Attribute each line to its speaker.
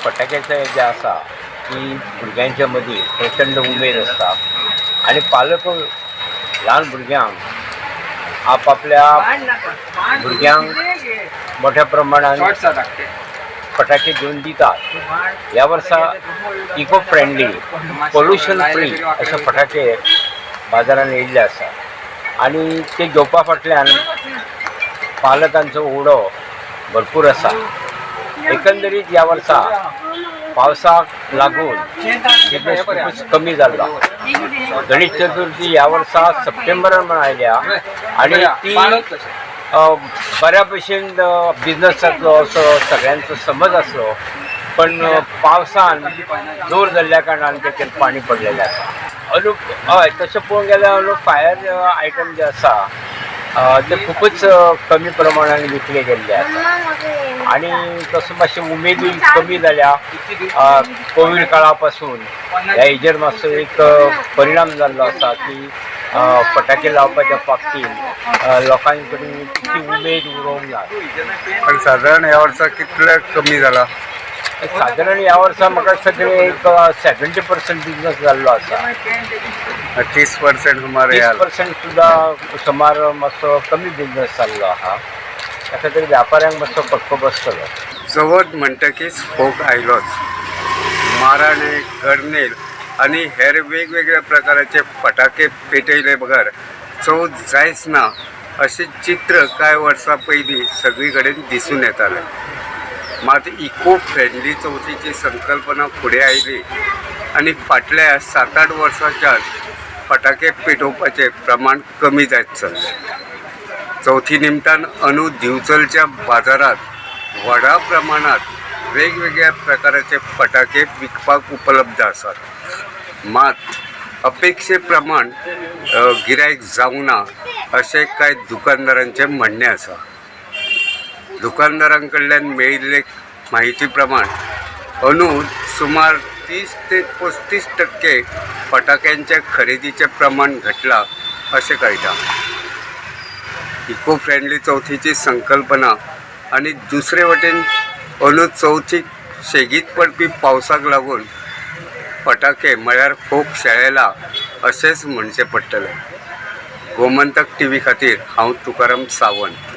Speaker 1: फटाक्याचं जे आसा की भुरग्यांच्या मदीं प्रचंड उमेद आसता आनी पालक ल्हान भुरग्यांक आपापल्या भुरग्यांक मोठ्या प्रमाणात फटाके घेवन दितात. ह्या वर्सा इको फ्रेंडली पोल्युशन फ्री अशे फटाके बाजारात येयल्ले आसा आनी ते घेवपा फाटल्यान पालकांचो ओडो भरपूर आसा. एकंदरीत ह्या वर्सा पावसाक लागून बिजनेस खूबच कमी जाल्लो. गणेश चतुर्थी ह्या वर्सा सप्टेंबरान मनयल्या आनी ती बऱ्या भशेन बिजनस जातलो असो सगळ्यांचो समज आसलो, पण पावसान जोर जाल्ल्या कारणान तेचेर पाणी पडलेलें आसा. हय, तशें पळोवंक गेल्यार फायर आयटम जे आसा ते खूपच कमी प्रमाणात विकले गेल्ले आसा आनी तसो मातशें उमेदूय कमी जाल्या. कोवीड काळा पासून ह्या हेजेर मातसो एक परिणाम जाल्लो आसा की फटाके लावपाच्या बाबतींत लोकां कडेन तितली उमेद उरोवंक ना.
Speaker 2: पण साधारण ह्या वर्सा कितले कमी जाला?
Speaker 1: साधारण ह्या वर्सा म्हाका सगळे एक 70% बिजनस जाल्लो आसा.
Speaker 2: 30% सुमार
Speaker 1: 30% सुद्धा सुमार मातसो कमी बिजनस जाल्लो आहा. त्या खातीर व्यापाऱ्यांक मातसो फटको बसतलो.
Speaker 2: चवथ म्हणटकीच फोग आयलोच. माराणे, गर्नेल आणि हेर वेगवेगळ्या प्रकाराचे फटाके पेटयले बगर चवथ जायच ना असे चित्र कांय वर्सां पयलीं सगळी कडेन दिसून येतालें. मात इको फ्रेंडली चवथीची संकल्पना फुडें आयली आनी फाटल्या 7-8 वर्सांच्यान फटाके पेटोवपाचें प्रमाण कमी जायत चल्लें. चवथी निमतान अंदू दिवचलच्या बाजारात व्हडा प्रमाणात वेगवेगळ्या प्रकाराचे फटाके विकपाक उपलब्ध आसात. मात अपेक्षे प्रमाण गिरायक जावना अशें कांय दुकानदारांचें म्हणणें आसा. दुकानदारां कडल्यान मेळिल्ले माहिती प्रमाण अंदू सुमार 30 ते 35% फटाक्यांच्या खरेदीचें प्रमाण घटलां अशें कळटा. इको फ्रेंडली चवथीची संकल्पना आनी दुसरे वटेन अंदू चवथीक शेगीत पडपी पावसाक लागून फटाके म्हळ्यार फोग शेळेला अशेंच म्हणचें पडटलें. गोमंतक TV खातीर हांव तुकाराम सावंत.